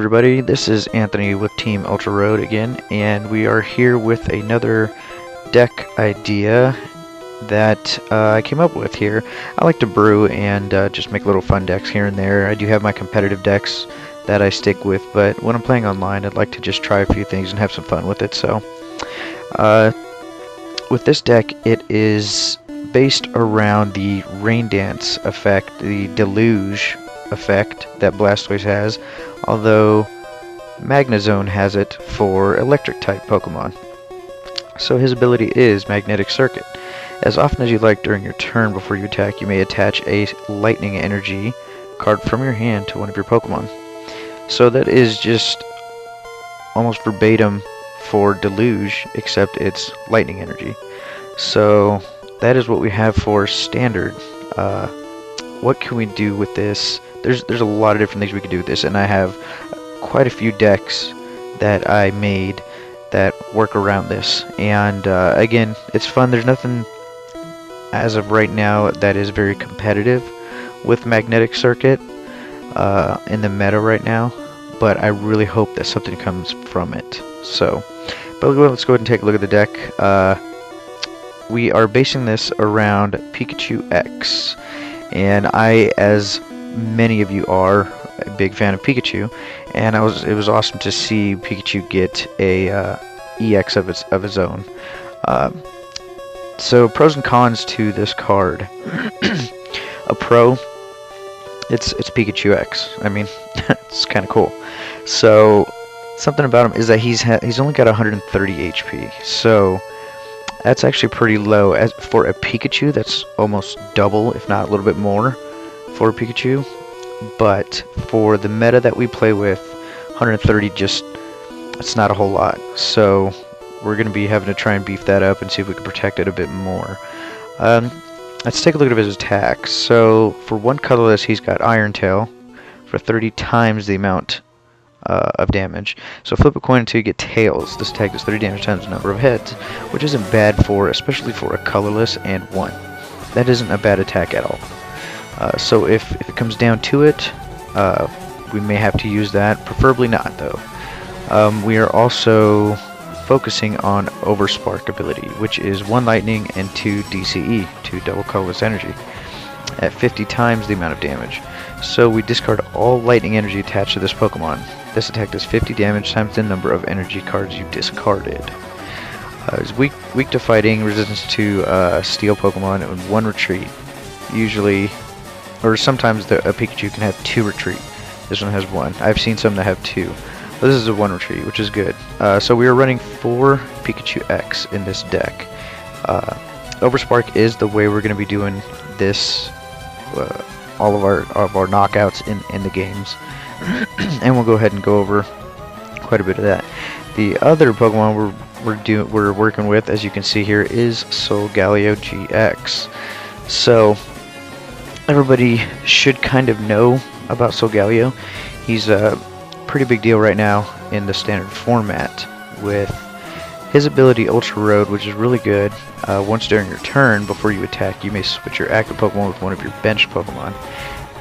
everybody, this is Anthony with Team Ultra Road again, and we are here with another deck idea that I came up with here. I like to brew and just make little fun decks here and there. I do have my competitive decks that I stick with, but when I'm playing online, I'd like to just try a few things and have some fun with it. So, with this deck, it is based around the Rain Dance effect, the Deluge effect that Blastoise has, although Magnezone has it for electric type Pokemon. So his ability is Magnetic Circuit. As often as you like during your turn before you attack, you may attach a Lightning Energy card from your hand to one of your Pokemon. So that is just almost verbatim for Deluge, except it's Lightning Energy. So that is what we have for standard. What can we do with this? There's a lot of different things we can do with this, and I have quite a few decks that I made that work around this. And again, it's fun. There's nothing as of right now that is very competitive with Magnetic Circuit in the meta right now, but I really hope that something comes from it. So, but let's go ahead and take a look at the deck. We are basing this around Pikachu EX, and I, as many of you are, a big fan of Pikachu, and it was awesome to see Pikachu get a EX of its own. So pros and cons to this card. A pro, it's Pikachu EX. I mean, it's kind of cool. So something about him is that he's only got 130 HP. So that's actually pretty low. As for a Pikachu, that's almost double, if not a little bit more, for Pikachu. But for the meta that we play with, 130 it's not a whole lot. So we're going to be having to try and beef that up and see if we can protect it a bit more. Let's take a look at his attacks. So for one colorless, he's got Iron Tail for 30 times the amount of damage. So flip a coin until you get tails. This attack does 30 damage times the number of heads, which isn't bad especially for a colorless and 1. That isn't a bad attack at all. So if it comes down to it, we may have to use that. Preferably not, though. We are also focusing on Overspark ability, which is 1 lightning and 2 DCE, 2 double colorless energy, at 50 times the amount of damage. So we discard all lightning energy attached to this Pokemon. This attack does 50 damage times the number of energy cards you discarded. It's weak to fighting, resistance to steel Pokemon, and 1 retreat. Usually, or sometimes a Pikachu can have 2 retreat. This one has 1. I've seen some that have 2. But this is a 1 retreat, which is good. So we are running 4 Pikachu EX in this deck. Overspark is the way we're going to be doing this, all of our knockouts in the games. And we'll go ahead and go over quite a bit of that. The other Pokemon we're working with, as you can see here, is Solgaleo GX. So everybody should kind of know about Solgaleo. He's a pretty big deal right now in the standard format with his ability Ultra Road, which is really good. Once during your turn, before you attack, you may switch your active Pokemon with one of your bench Pokemon.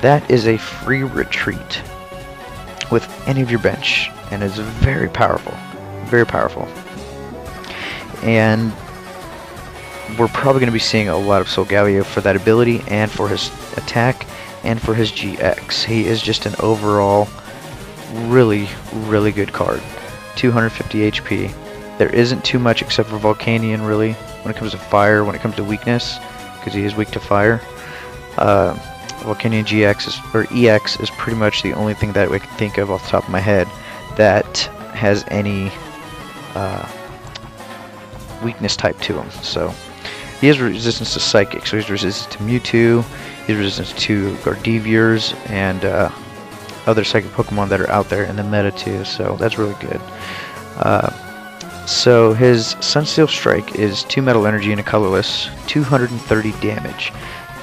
That is a free retreat with any of your bench, and is very powerful. Very powerful. And we're probably going to be seeing a lot of Solgaleo for that ability, and for his attack, and for his GX. He is just an overall really good card. 250 HP. There isn't too much except for Volcanion, really, when it comes to fire, when it comes to weakness, because he is weak to fire. Volcanion EX is pretty much the only thing that I can think of off the top of my head that has any weakness type to him. So he has resistance to Psychic, so he's resistant to Mewtwo, he's resistant to Gardeviors, and other Psychic Pokemon that are out there in the meta too, so that's really good. So his Sunsteel Strike is 2 Metal Energy and a colorless, 230 damage.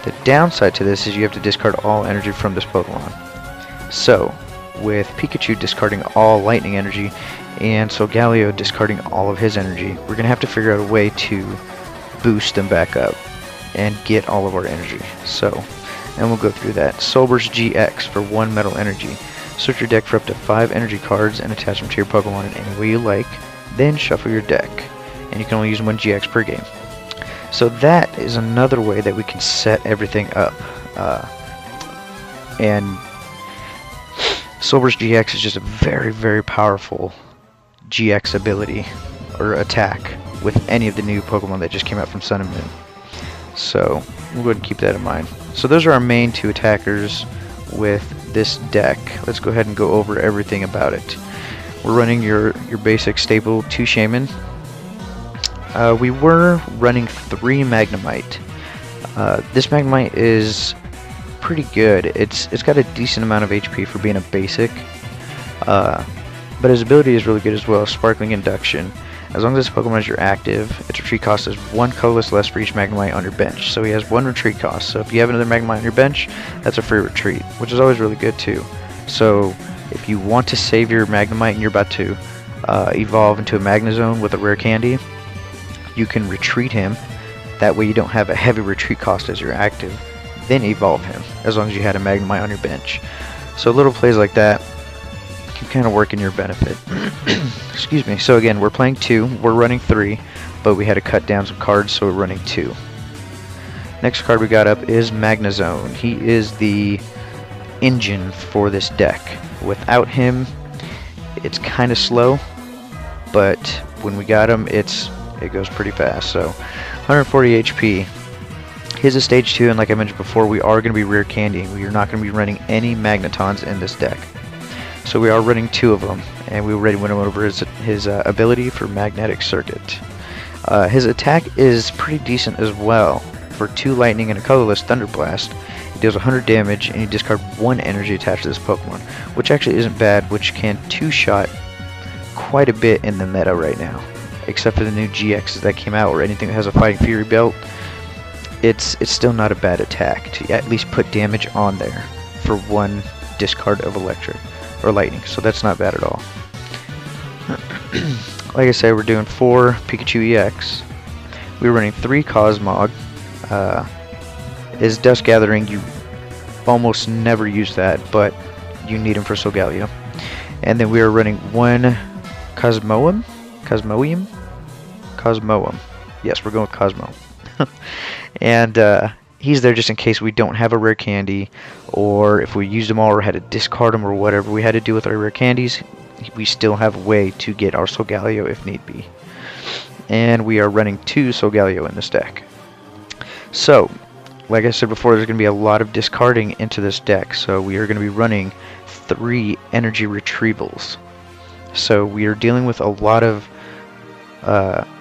The downside to this is you have to discard all energy from this Pokemon. So, with Pikachu discarding all Lightning Energy, and Solgaleo discarding all of his energy, we're going to have to figure out a way to boost them back up and get all of our energy. So, and we'll go through that. Solber's GX for 1 Metal Energy. Search your deck for up to 5 energy cards and attach them to your Pokemon in any way you like. Then shuffle your deck. And you can only use 1 GX per game. So that is another way that we can set everything up. And Solgaleo GX is just a very, very powerful GX ability or attack with any of the new Pokemon that just came out from Sun and Moon. So we'll go ahead and keep that in mind. So those are our main 2 attackers with this deck. Let's go ahead and go over everything about it. We're running your basic staple 2 Shaman. We were running 3 Magnemite. This Magnemite is pretty good. It's got a decent amount of HP for being a basic, but his ability is really good as well. Sparkling Induction. As long as this Pokemon is your active, its retreat cost is 1 colorless less for each Magnemite on your bench. So he has 1 retreat cost. So if you have another Magnemite on your bench, that's a free retreat, which is always really good too. So if you want to save your Magnemite and you're about to evolve into a Magnezone with a rare candy, you can retreat him. That way you don't have a heavy retreat cost as your active. Then evolve him, as long as you had a Magnemite on your bench. So little plays like that can kind of work in your benefit. Excuse me. So again, we're playing 2. We're running 3, but we had to cut down some cards, so we're running 2. Next card we got up is Magnezone. He is the engine for this deck. Without him, it's kind of slow, but when we got him, it goes pretty fast. So 140 HP. His is stage 2, and like I mentioned before, we are going to be rare candying. We are not going to be running any Magnetons in this deck. So we are running 2 of them, and we already went over his ability for Magnetic Circuit. His attack is pretty decent as well. For 2 lightning and a colorless Thunder Blast, he deals 100 damage, and you discard 1 energy attached to this Pokemon, which actually isn't bad, which can 2-shot quite a bit in the meta right now. Except for the new GXs that came out, or anything that has a Fighting Fury belt, it's still not a bad attack to at least put damage on there for 1 discard of Electric or Lightning, so that's not bad at all. Like I said, we're doing 4 Pikachu EX. We're running 3 Cosmog. His Dust Gathering, you almost never use that, but you need him for Solgaleo. And then we are running 1 Cosmoem. Yes, we're going with Cosmo. And he's there just in case we don't have a rare candy, or if we used them all or had to discard them or whatever we had to do with our rare candies, we still have a way to get our Solgaleo if need be. And we are running 2 Solgaleo in this deck. So, like I said before, there's going to be a lot of discarding into this deck, so we are going to be running 3 energy retrievals. So we are dealing with a lot of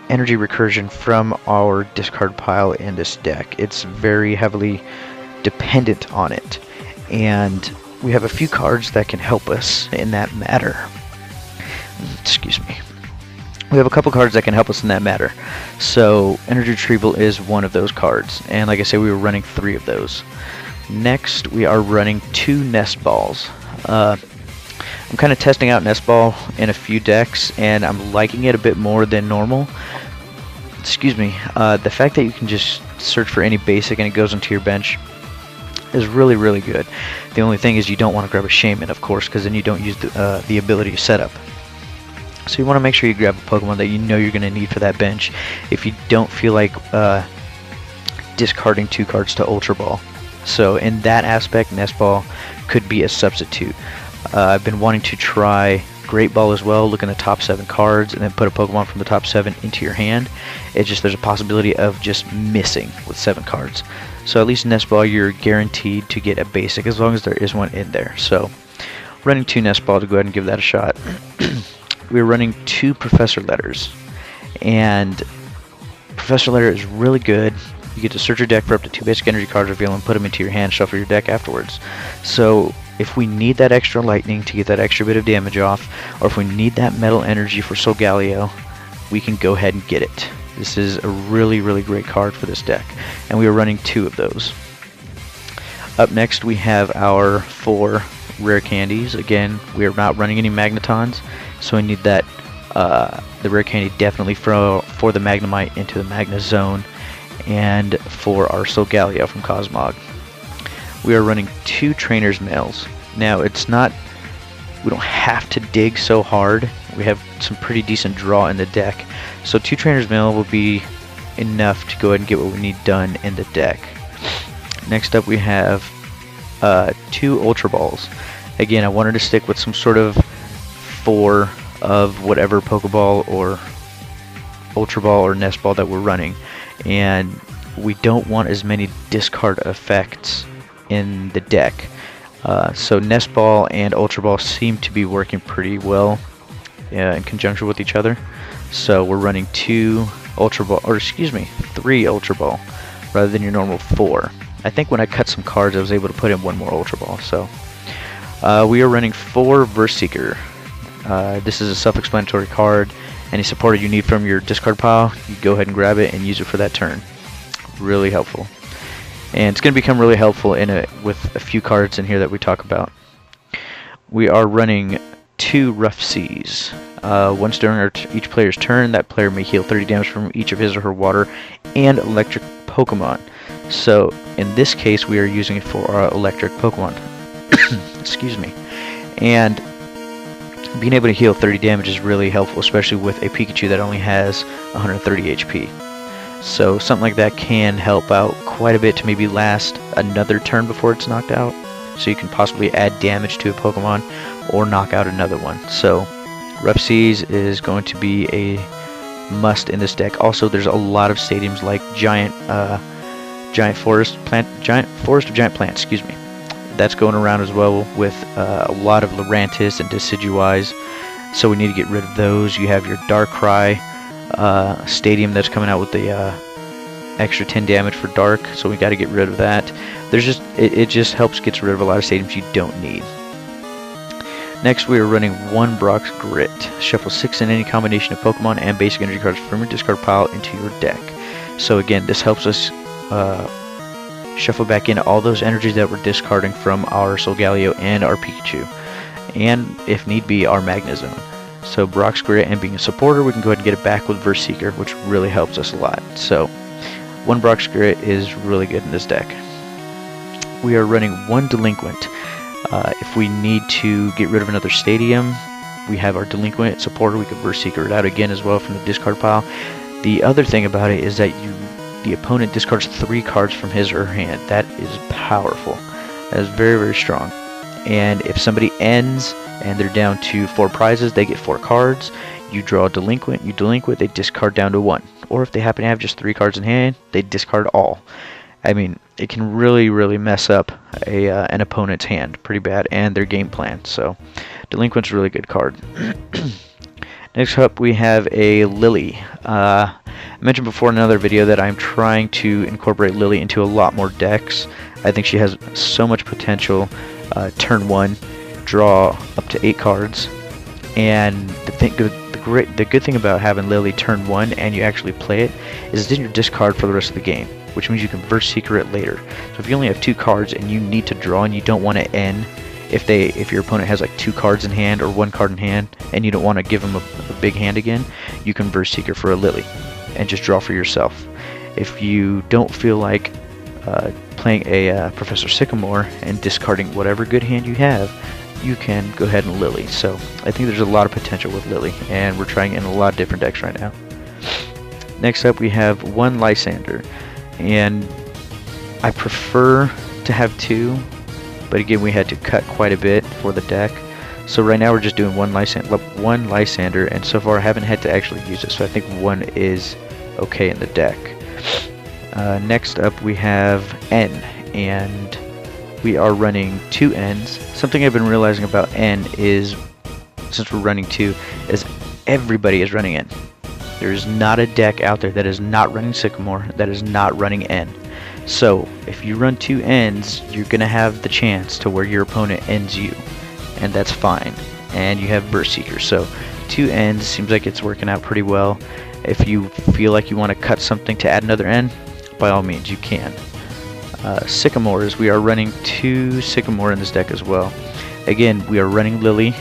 energy recursion from our discard pile in this deck. It's very heavily dependent on it, and we have a few cards that can help us in that matter. Excuse me. We have a couple cards that can help us in that matter. So energy retrieval is one of those cards, and like I said, we were running 3 of those. Next, we are running 2 Nest Balls. I'm kind of testing out Nest Ball in a few decks, and I'm liking it a bit more than normal. Excuse me. The fact that you can just search for any basic and it goes into your bench is really, really good. The only thing is you don't want to grab a Shaman, of course, because then you don't use the ability to set up. So you want to make sure you grab a Pokemon that you know you're going to need for that bench if you don't feel like discarding 2 cards to Ultra Ball. So in that aspect, Nest Ball could be a substitute. I've been wanting to try Great Ball as well, look in the top 7 cards and then put a Pokemon from the top 7 into your hand. It's just there's a possibility of just missing with 7 cards. So at least Nest Ball, you're guaranteed to get a basic as long as there is one in there. So running 2 Nest Ball to go ahead and give that a shot. We're running 2 Professor Letters, and Professor Letter is really good. You get to search your deck for up to 2 basic energy cards, reveal them, put them into your hand, shuffle your deck afterwards. So if we need that extra lightning to get that extra bit of damage off, or if we need that metal energy for Solgaleo, we can go ahead and get it. This is a really, really great card for this deck, and we are running 2 of those. Up next, we have our 4 rare candies. Again, we are not running any Magnetons, so we need that the rare candy definitely for the Magnemite into the Magnezone, and for our Solgaleo from Cosmog. We are running 2 Trainer's Mails. Now, it's not we don't have to dig so hard. We have some pretty decent draw in the deck. So 2 Trainer's Mail will be enough to go ahead and get what we need done in the deck. Next up we have 2 Ultra Balls. Again, I wanted to stick with some sort of 4 of whatever Pokeball or Ultra Ball or Nest Ball that we're running. And we don't want as many discard effects in the deck. So Nest Ball and Ultra Ball seem to be working pretty well in conjunction with each other. So we're running 2 Ultra Ball, or excuse me, 3 Ultra Ball rather than your normal 4. I think when I cut some cards I was able to put in 1 more Ultra Ball. So we are running 4 Verse Seeker. This is a self-explanatory card. Any supporter you need from your discard pile, you go ahead and grab it and use it for that turn. Really helpful. And it's going to become really helpful with a few cards in here that we talk about. We are running 2 Rough Seas. Once during each player's turn, that player may heal 30 damage from each of his or her water and electric Pokemon. So in this case, we are using it for our electric Pokemon. Excuse me. And being able to heal 30 damage is really helpful, especially with a Pikachu that only has 130 HP. So something like that can help out quite a bit to maybe last another turn before it's knocked out. So you can possibly add damage to a Pokemon or knock out another one. So Rough Seas is going to be a must in this deck. Also, there's a lot of stadiums like Giant Forest of Giant Plants, excuse me. That's going around as well with a lot of Lurantis and Decidueyes. So we need to get rid of those. You have your Darkrai stadium that's coming out with the extra 10 damage for Dark, so we got to get rid of that. There's just it just helps get rid of a lot of stadiums you don't need. Next, we are running 1 Brock's Grit. Shuffle 6 in any combination of Pokemon and basic energy cards from your discard pile into your deck. So again, this helps us shuffle back in all those energies that we're discarding from our Solgaleo and our Pikachu, and if need be, our Magnezone. So Brock's Grit, and being a supporter, we can go ahead and get it back with Verse Seeker, which really helps us a lot. So 1 Brock's Grit is really good in this deck. We are running 1 Delinquent. If we need to get rid of another stadium, we have our Delinquent supporter. We could Verse Seeker it out again as well from the discard pile. The other thing about it is that the opponent discards 3 cards from his or her hand. That is powerful. That is very, very strong. And if somebody ends and they're down to 4 prizes, they get 4 cards. You draw a Delinquent, you Delinquent, they discard down to 1. Or if they happen to have just 3 cards in hand, they discard all. I mean, it can really, really mess up an opponent's hand pretty bad and their game plan. So Delinquent's a really good card. Next up, we have a Lily. I mentioned before in another video that I'm trying to incorporate Lily into a lot more decks. I think she has so much potential. Turn 1, draw up to 8 cards, and the good thing about having Lily turn 1 and you actually play it is it's in your discard for the rest of the game, which means you can Verse Seeker it later. So if you only have 2 cards and you need to draw and you don't want to end, if your opponent has like 2 cards in hand or 1 card in hand and you don't want to give them a big hand again, you can Verse Seeker for a Lily and just draw for yourself. If you don't feel like playing a Professor Sycamore and discarding whatever good hand you have, you can go ahead and Lily. So I think there's a lot of potential with Lily, and we're trying in a lot of different decks right now. Next up, we have 1 Lysander, and I prefer to have 2, but again, we had to cut quite a bit for the deck. So right now we're just doing 1 Lysander, and so far I haven't had to actually use it, so I think 1 is okay in the deck. Next up, we have N, and we are running 2 Ns. Something I've been realizing about N is, since we're running 2, is everybody is running N. There's not a deck out there that is not running Sycamore, that is not running N. So if you run 2 Ns, you're going to have the chance to where your opponent ends you, and that's fine. And you have Verse Seeker, so 2 Ns seems like it's working out pretty well. If you feel like you want to cut something to add another N, by all means you can. Sycamores, we are running 2 Sycamore in this deck as well. Again, we are running Lily.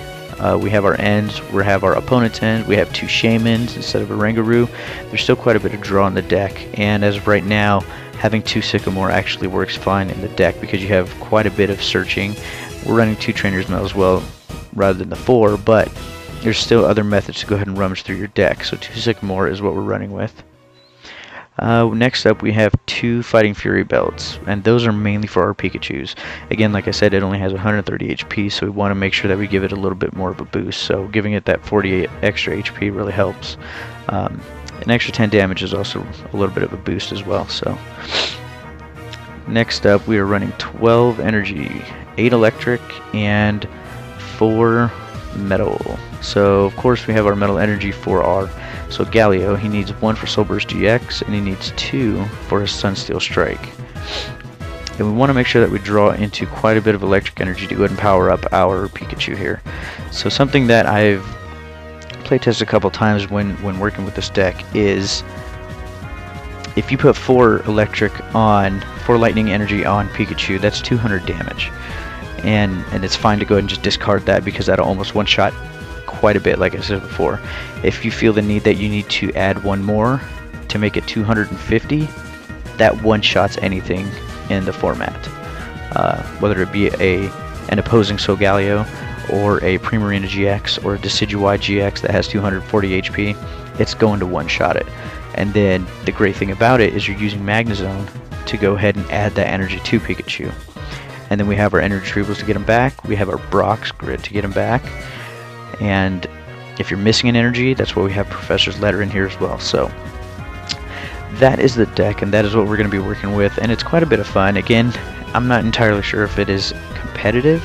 We have our Ends, we have our opponent's Ends, we have 2 Shaymins instead of a Rangaroo. There's still quite a bit of draw in the deck, and as of right now, having 2 Sycamore actually works fine in the deck because you have quite a bit of searching. We're running 2 Trainer's Mail as well, rather than the 4, but there's still other methods to go ahead and rummage through your deck. So 2 Sycamore is what we're running with. Next up, we have 2 Fighting Fury belts, and those are mainly for our Pikachus. Again, like I said, it only has 130 HP, so we want to make sure that we give it a little bit more of a boost. So giving it that 48 extra HP really helps. An extra 10 damage is also a little bit of a boost as well. So next up, we are running 12 energy, 8 electric, and 4 metal. So of course we have our metal energy for our Solgaleo. He needs 1 for Soul Burst GX, and he needs 2 for his Sunsteel Strike. And we want to make sure that we draw into quite a bit of electric energy to go ahead and power up our Pikachu here. So something that I've playtested a couple times when working with this deck is if you put 4 lightning energy on Pikachu, that's 200 damage. And it's fine to go ahead and just discard that because that'll almost one-shot quite a bit, like I said before. If you feel the need that you need to add 1 more to make it 250, that one-shots anything in the format. Whether it be an opposing Solgaleo, or a Primarina GX, or a Decidueye GX that has 240 HP, it's going to one-shot it. And then the great thing about it is you're using Magnezone to go ahead and add that energy to Pikachu. And then we have our energy retrievals to get him back. We have our Brock's Grid to get him back. And if you're missing an energy, that's why we have Professor's Letter in here as well. So that is the deck, and that is what we're going to be working with. And it's quite a bit of fun. Again, I'm not entirely sure if it is competitive,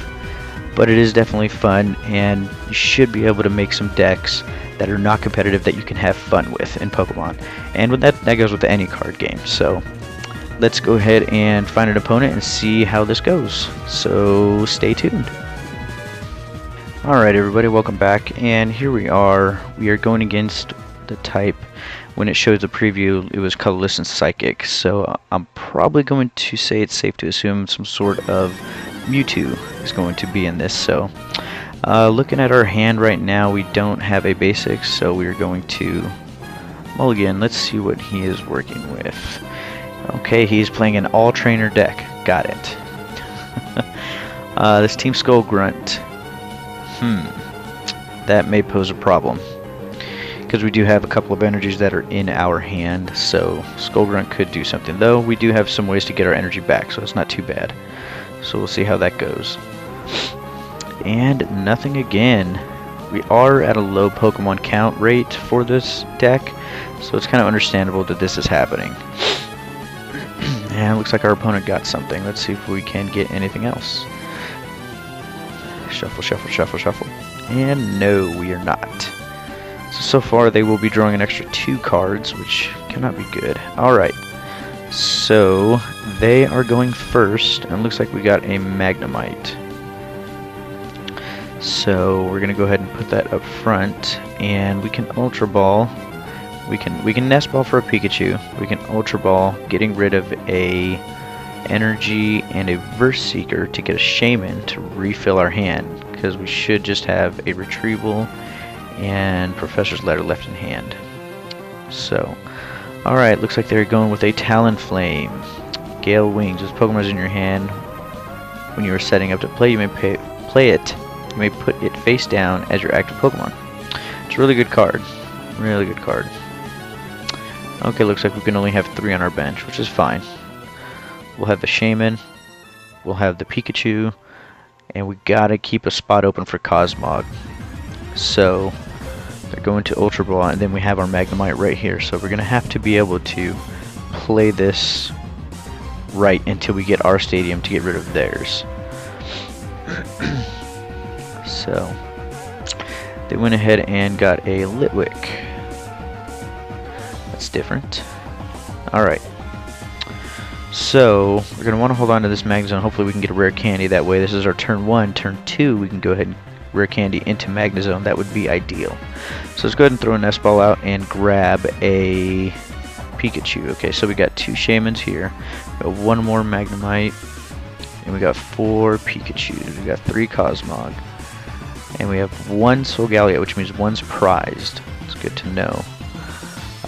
but it is definitely fun, and you should be able to make some decks that are not competitive that you can have fun with in Pokemon. And with that goes with any card game. So let's go ahead and find an opponent and see how this goes. So stay tuned. Alright everybody, welcome back, and here we are. We are going against the type. When it shows the preview, it was Colorless and Psychic, so I'm probably going to say it's safe to assume some sort of Mewtwo is going to be in this. So looking at our hand right now, we don't have a basic, so we're going to mulligan. Let's see what he is working with. Okay, he's playing an all-trainer deck. Got it. This Team Skull Grunt. That may pose a problem, because we do have a couple of energies that are in our hand, so Skull Grunt could do something. Though we do have some ways to get our energy back, so it's not too bad. So we'll see how that goes. And nothing again. We are at a low Pokemon count rate for this deck, so it's kind of understandable that this is happening. And it looks like our opponent got something. Let's see if we can get anything else. Shuffle, shuffle, shuffle, shuffle. And no, we are not. So far they will be drawing an extra 2 cards, which cannot be good. Alright. So they are going first, and it looks like we got a Magnemite. So we're gonna go ahead and put that up front, and we can Ultra Ball. We can Nest Ball for a Pikachu. We can Ultra Ball, getting rid of a energy and a Verse Seeker to get a Shaman to refill our hand, because we should just have a Retrieval and Professor's Letter left in hand. So, alright, looks like they're going with a Talonflame. Gale Wings. This Pokemon is in your hand. When you are setting up to play, you may play it. You may put it face down as your active Pokemon. It's a really good card. Really good card. Okay, looks like we can only have 3 on our bench, which is fine. We'll have the Shaman, we'll have the Pikachu, and we gotta keep a spot open for Cosmog. So they're going to Ultra Ball, and then we have our Magnemite right here. So we're gonna have to be able to play this right until we get our stadium to get rid of theirs. So they went ahead and got a Litwick. That's different. Alright. So we're going to want to hold on to this Magnezone. Hopefully we can get a rare candy that way. This is our turn 1. Turn 2, we can go ahead and rare candy into Magnezone. That would be ideal. So let's go ahead and throw a Nest Ball out and grab a Pikachu. Okay, so we got 2 Shamans here. We got 1 more Magnemite. And we got 4 Pikachus. We got 3 Cosmog. And we have 1 Solgaleo, which means 1's prized. It's good to know.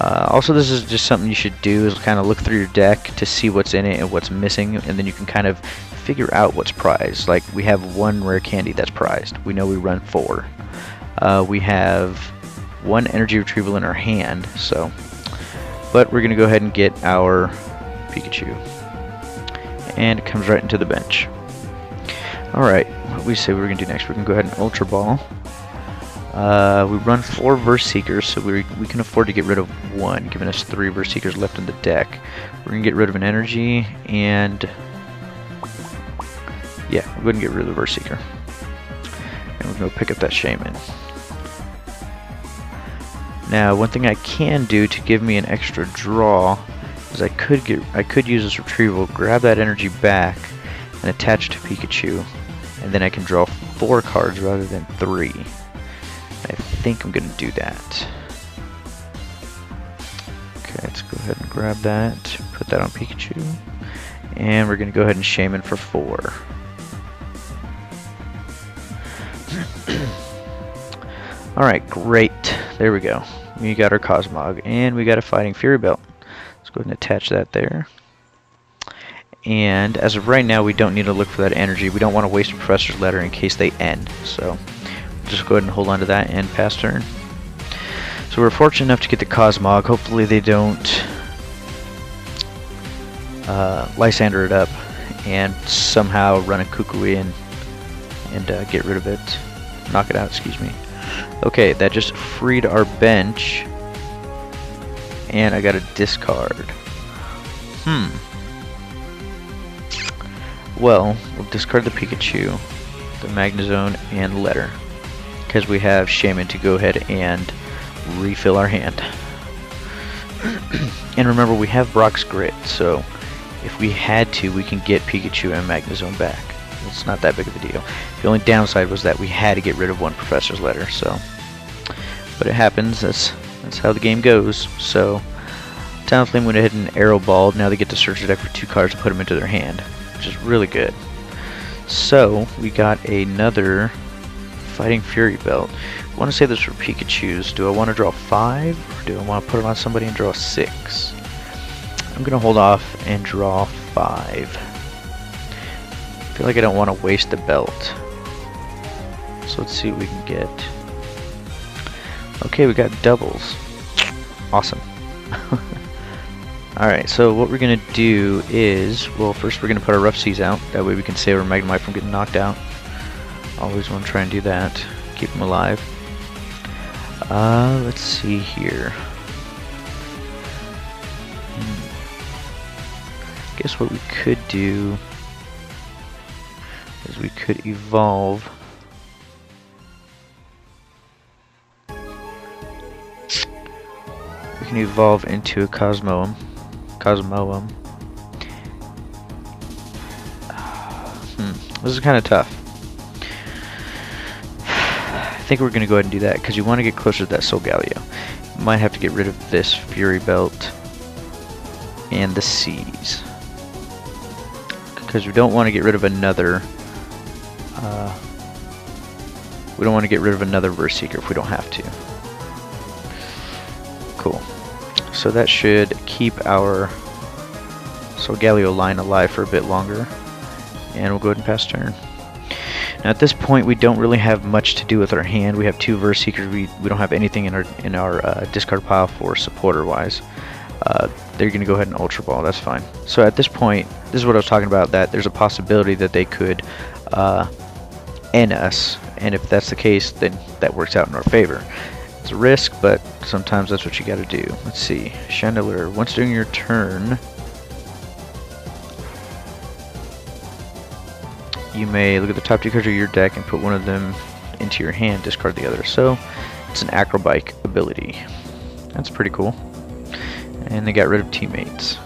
Also, this is just something you should do, is kind of look through your deck to see what's in it and what's missing, and then you can kind of figure out what's prized. Like, we have one rare candy that's prized. We know we run 4. We have 1 energy retrieval in our hand, so... But we're going to go ahead and get our Pikachu. And it comes right into the bench. Alright, what do we say we're going to do next? We're going to go ahead and Ultra Ball. We run 4 Verse Seekers, so we can afford to get rid of 1, giving us 3 Verse Seekers left in the deck. We're going to get rid of an energy, and... yeah, we're going to get rid of the Verse Seeker. And we're going to pick up that Shaman. Now, one thing I can do to give me an extra draw is I could use this retrieval, grab that energy back, and attach it to Pikachu, and then I can draw 4 cards rather than 3. I think I'm going to do that. Okay, let's go ahead and grab that, put that on Pikachu, and we're going to go ahead and Shaman for 4. Alright, great. There we go. We got our Cosmog, and we got a Fighting Fury Belt. Let's go ahead and attach that there. And as of right now, we don't need to look for that energy. We don't want to waste a Professor's Letter in case they end. So just go ahead and hold on to that and pass turn. So we're fortunate enough to get the Cosmog. Hopefully they don't Lysander it up and somehow run a Kukui and get rid of it. Knock it out, excuse me. Okay, that just freed our bench. And I got a discard. Well, we'll discard the Pikachu, the Magnezone, and Letter, because we have Shaman to go ahead and refill our hand. And remember, we have Brock's Grit, so if we had to, we can get Pikachu and Magnezone back. It's not that big of a deal. The only downside was that we had to get rid of 1 Professor's Letter, so... But it happens, that's how the game goes. So, Talonflame went ahead and Arrow Balled. Now they get to search the deck for 2 cards and put them into their hand, which is really good. So, we got another Fighting Fury Belt. I want to save this for Pikachu's. Do I want to draw 5, or do I want to put it on somebody and draw 6? I'm going to hold off and draw 5. I feel like I don't want to waste the belt. So let's see what we can get. Okay, we got doubles. Awesome. Alright, so what we're going to do is, well, first we're going to put our Rough Seas out. That way we can save our Magnemite from getting knocked out. Always want to try and do that. Keep them alive. Let's see here. Guess what we could do is we could evolve. We can evolve into a Cosmoem. This is kind of tough. I think we're going to go ahead and do that because you want to get closer to that Solgaleo. Might have to get rid of this Fury Belt and the Seas. Because we don't want to get rid of another Verse Seeker if we don't have to. Cool. So that should keep our Solgaleo line alive for a bit longer. And we'll go ahead and pass turn. Now at this point we don't really have much to do with our hand. We have 2 Verse Seekers. We don't have anything in our discard pile for supporter wise. They're going to go ahead and Ultra Ball. That's fine. So at this point, this is what I was talking about, that there's a possibility that they could end us. And if that's the case, then that works out in our favor. It's a risk, but sometimes that's what you got to do. Let's see. Chandelier. Once during your turn, you may look at the top 2 cards of your deck and put one of them into your hand, discard the other. So it's an Acrobike ability. That's pretty cool. And they got rid of Teammates.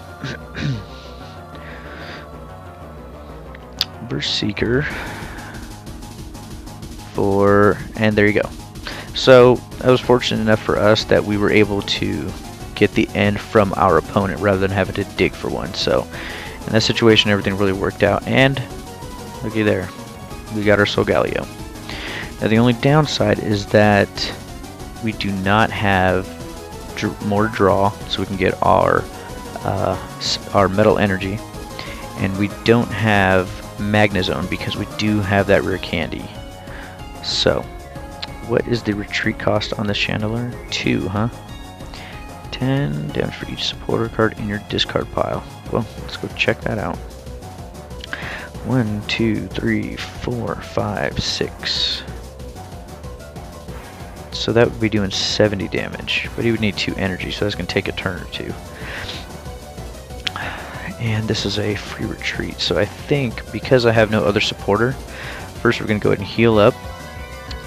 Verse Seeker. And there you go. So that was fortunate enough for us that we were able to get the end from our opponent rather than having to dig for one. So in that situation, everything really worked out. And looky there, we got our Solgaleo. Now the only downside is that we do not have more draw, so we can get our metal energy. And we don't have Magnezone because we do have that rare candy. So, what is the retreat cost on this Chandelier? 2, huh? 10 damage for each supporter card in your discard pile. Well, let's go check that out. 1, 2, 3, 4, 5, 6. So that would be doing 70 damage, but he would need 2 energy, so that's going to take a turn or 2. And this is a free retreat, so I think because I have no other supporter, first we're going to go ahead and heal up,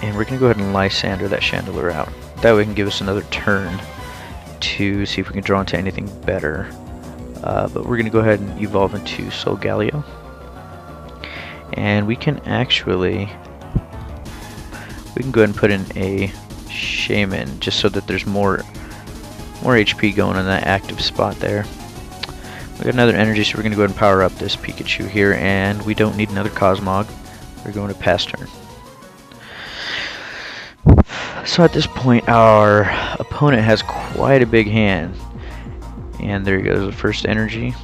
and we're going to go ahead and Lysander that Chandelier out. That way it can give us another turn to see if we can draw into anything better. But we're going to go ahead and evolve into Solgaleo. And we can actually, we can go ahead and put in a Shaman just so that there's more HP going in that active spot there. We got another energy, so we're going to go ahead and power up this Pikachu here, and we don't need another Cosmog. We're going to pass turn. So at this point, our opponent has quite a big hand. And there goes the first energy.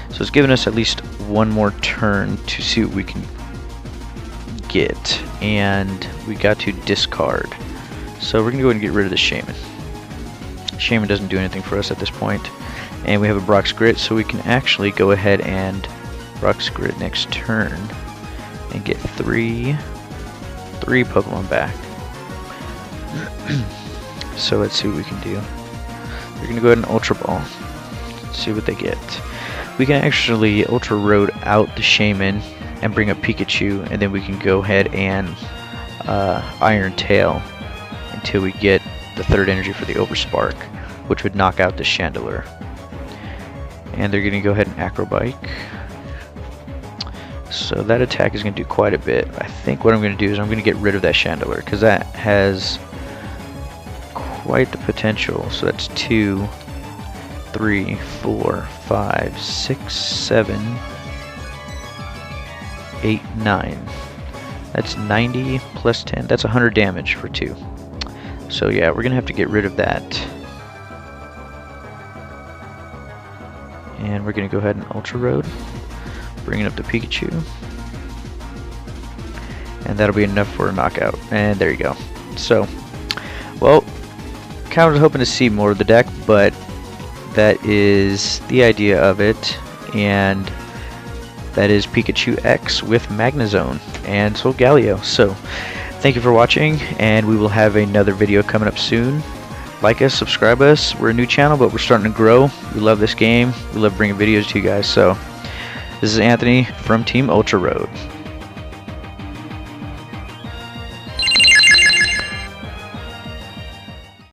So it's giving us at least one more turn to see what we can get. And we got to discard. So we're going to go ahead and get rid of the Shaman. Shaman doesn't do anything for us at this point. And we have a Brock's Grit, so we can actually go ahead and Brock's Grit next turn and get three Pokemon back. So let's see what we can do. We're going to go ahead and Ultra Ball. Let's see what they get. We can actually Ultra Road out the Shaman and bring up Pikachu, and then we can go ahead and Iron Tail until we get the third energy for the Overspark, which would knock out the Chandelier. And they're going to go ahead and Acrobike. So that attack is going to do quite a bit. I think what I'm going to do is I'm going to get rid of that Chandelier, because that has quite the potential. So that's 2, 3, 4, 5, 6, 7, 8, 9. That's 90 plus 10. That's 100 damage for 2. So yeah, we're going to have to get rid of that. And we're going to go ahead and Ultra Road, bringing up the Pikachu. And that'll be enough for a knockout. And there you go. So, well, kind of was hoping to see more of the deck, but that is the idea of it. And that is Pikachu EX with Magnezone and Solgaleo. So, thank you for watching, and we will have another video coming up soon. Like us, subscribe us. We're a new channel, but we're starting to grow. We love this game. We love bringing videos to you guys. So, this is Anthony from Team Ultra Road.